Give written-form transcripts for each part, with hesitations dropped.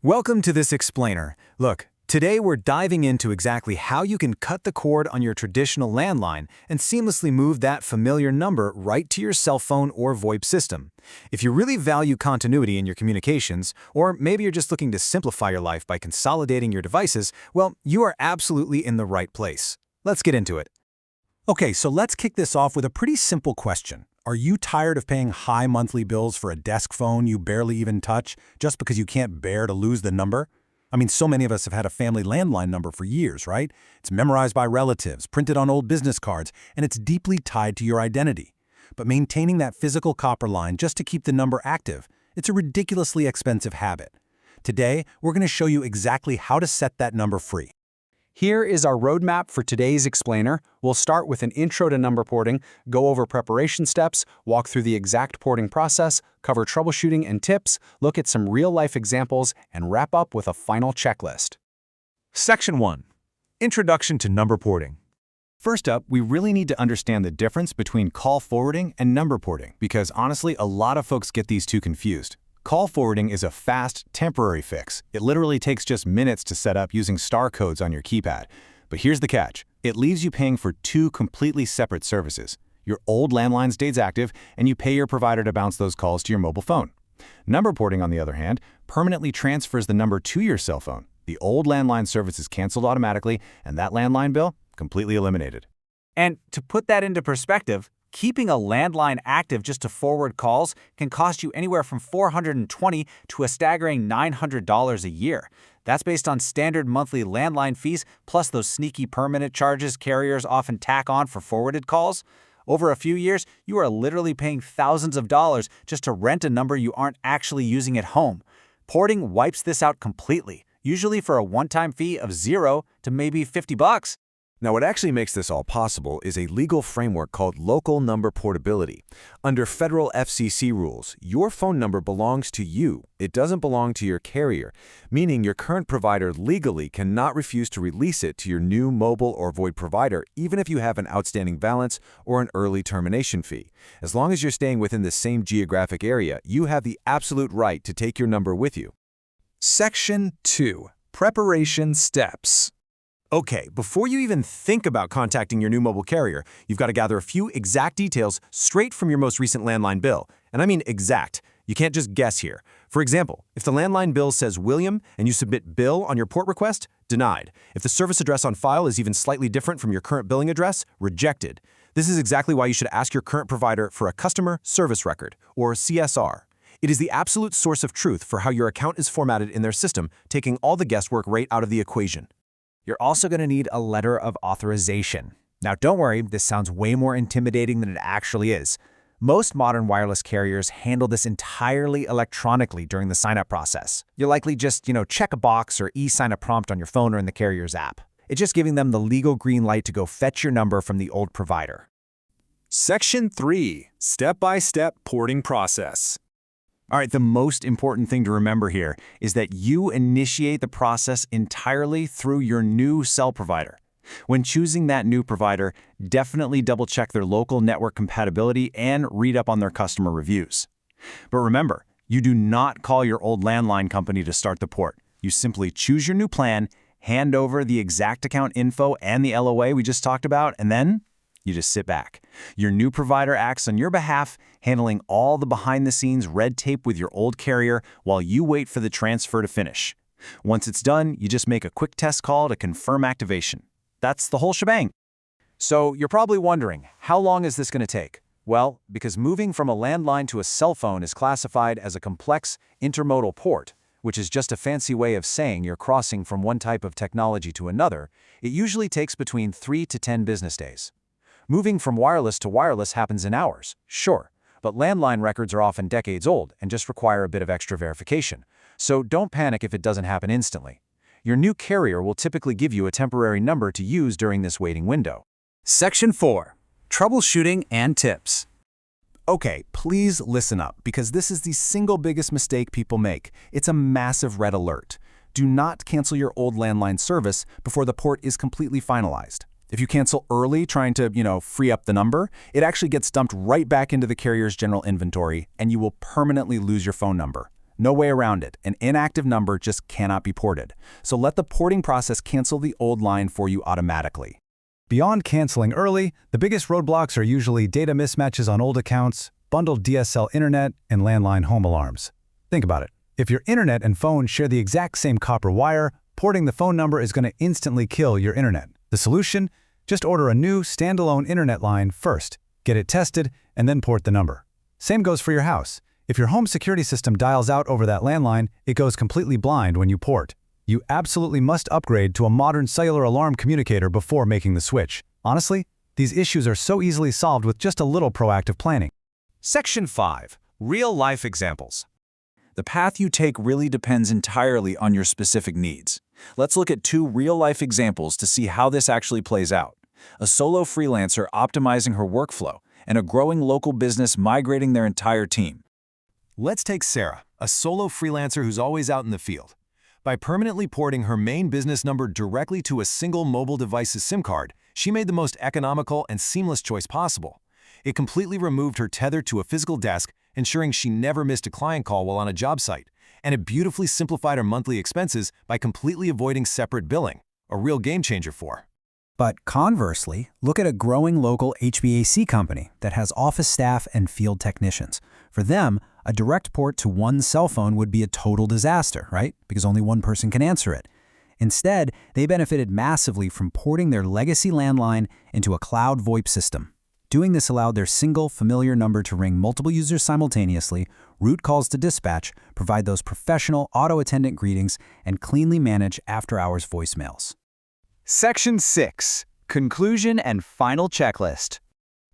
Welcome to this explainer. Look, today we're diving into exactly how you can cut the cord on your traditional landline and seamlessly move that familiar number right to your cell phone or VoIP system. If you really value continuity in your communications, or maybe you're just looking to simplify your life by consolidating your devices, well, you are absolutely in the right place. Let's get into it. Okay, so let's kick this off with a pretty simple question. Are you tired of paying high monthly bills for a desk phone you barely even touch just because you can't bear to lose the number? I mean, so many of us have had a family landline number for years, right? It's memorized by relatives, printed on old business cards, and it's deeply tied to your identity. But maintaining that physical copper line just to keep the number active, it's a ridiculously expensive habit. Today, we're going to show you exactly how to set that number free. Here is our roadmap for today's explainer. We'll start with an intro to number porting, go over preparation steps, walk through the exact porting process, cover troubleshooting and tips, look at some real-life examples, and wrap up with a final checklist. Section 1. Introduction to number porting. First up, we really need to understand the difference between call forwarding and number porting, because honestly, a lot of folks get these two confused. Call forwarding is a fast, temporary fix. It literally takes just minutes to set up using star codes on your keypad. But here's the catch. It leaves you paying for two completely separate services. Your old landline stays active, and you pay your provider to bounce those calls to your mobile phone. Number porting, on the other hand, permanently transfers the number to your cell phone. The old landline service is canceled automatically, and that landline bill completely eliminated. And to put that into perspective, keeping a landline active just to forward calls can cost you anywhere from $420 to a staggering $900 a year. That's based on standard monthly landline fees, plus those sneaky permanent charges carriers often tack on for forwarded calls. Over a few years, you are literally paying thousands of dollars just to rent a number you aren't actually using at home. Porting wipes this out completely, usually for a one-time fee of $0 to maybe $50. Now, what actually makes this all possible is a legal framework called local number portability. Under federal FCC rules, your phone number belongs to you. It doesn't belong to your carrier, meaning your current provider legally cannot refuse to release it to your new mobile or VoIP provider, even if you have an outstanding balance or an early termination fee. As long as you're staying within the same geographic area, you have the absolute right to take your number with you. Section 2. Preparation steps. Okay, before you even think about contacting your new mobile carrier, you've got to gather a few exact details straight from your most recent landline bill. And I mean exact. You can't just guess here. For example, if the landline bill says William and you submit Bill on your port request, denied. If the service address on file is even slightly different from your current billing address, rejected. This is exactly why you should ask your current provider for a customer service record, or CSR. It is the absolute source of truth for how your account is formatted in their system, taking all the guesswork right out of the equation. You're also going to need a letter of authorization. Now, don't worry, this sounds way more intimidating than it actually is. Most modern wireless carriers handle this entirely electronically during the sign-up process. You'll likely just, check a box or e-sign a prompt on your phone or in the carrier's app. It's just giving them the legal green light to go fetch your number from the old provider. Section 3. Step-by-step porting process. All right, the most important thing to remember here is that you initiate the process entirely through your new cell provider. When choosing that new provider, definitely double-check their local network compatibility and read up on their customer reviews. But remember, you do not call your old landline company to start the port. You simply choose your new plan, hand over the exact account info and the LOA we just talked about, and then you just sit back. Your new provider acts on your behalf, handling all the behind-the-scenes red tape with your old carrier while you wait for the transfer to finish. Once it's done, you just make a quick test call to confirm activation. That's the whole shebang. So you're probably wondering, how long is this going to take? Well, because moving from a landline to a cell phone is classified as a complex intermodal port, which is just a fancy way of saying you're crossing from one type of technology to another, it usually takes between 3 to 10 business days. Moving from wireless to wireless happens in hours, sure, but landline records are often decades old and just require a bit of extra verification. So don't panic if it doesn't happen instantly. Your new carrier will typically give you a temporary number to use during this waiting window. Section 4. Troubleshooting and tips. Okay, please listen up, because this is the single biggest mistake people make. It's a massive red alert. Do not cancel your old landline service before the port is completely finalized. If you cancel early trying to, free up the number, it actually gets dumped right back into the carrier's general inventory, and you will permanently lose your phone number. No way around it. An inactive number just cannot be ported. So let the porting process cancel the old line for you automatically. Beyond canceling early, the biggest roadblocks are usually data mismatches on old accounts, bundled DSL internet, and landline home alarms. Think about it. If your internet and phone share the exact same copper wire, porting the phone number is going to instantly kill your internet. The solution? Just order a new standalone internet line first, get it tested, and then port the number. Same goes for your house. If your home security system dials out over that landline, it goes completely blind when you port. You absolutely must upgrade to a modern cellular alarm communicator before making the switch. Honestly, these issues are so easily solved with just a little proactive planning. Section 5. Real-life examples. The path you take really depends entirely on your specific needs. Let's look at 2 real-life examples to see how this actually plays out. A solo freelancer optimizing her workflow, and a growing local business migrating their entire team. Let's take Sarah, a solo freelancer who's always out in the field. By permanently porting her main business number directly to a single mobile device's SIM card, she made the most economical and seamless choice possible. It completely removed her tether to a physical desk, ensuring she never missed a client call while on a job site. And it beautifully simplified her monthly expenses by completely avoiding separate billing, a real game changer for her. But conversely, look at a growing local HVAC company that has office staff and field technicians. For them, a direct port to one cell phone would be a total disaster, right? Because only one person can answer it. Instead, they benefited massively from porting their legacy landline into a cloud VoIP system. Doing this allowed their single, familiar number to ring multiple users simultaneously, route calls to dispatch, provide those professional auto-attendant greetings, and cleanly manage after-hours voicemails. Section 6. Conclusion and final checklist.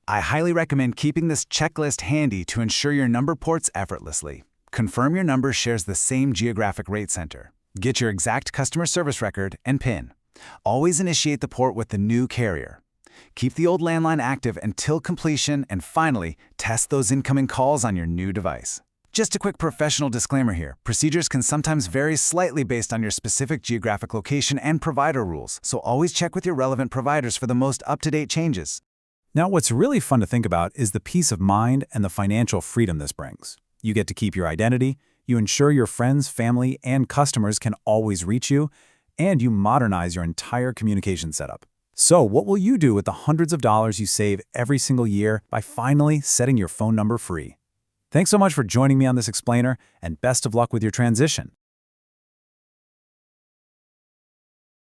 I highly recommend keeping this checklist handy to ensure your number ports effortlessly. Confirm your number shares the same geographic rate center. Get your exact customer service record and PIN. Always initiate the port with the new carrier. Keep the old landline active until completion, and finally, test those incoming calls on your new device. Just a quick professional disclaimer here. Procedures can sometimes vary slightly based on your specific geographic location and provider rules, so always check with your relevant providers for the most up-to-date changes. Now, what's really fun to think about is the peace of mind and the financial freedom this brings. You get to keep your identity, you ensure your friends, family, and customers can always reach you, and you modernize your entire communication setup. So what will you do with the hundreds of dollars you save every single year by finally setting your phone number free? Thanks so much for joining me on this explainer, and best of luck with your transition.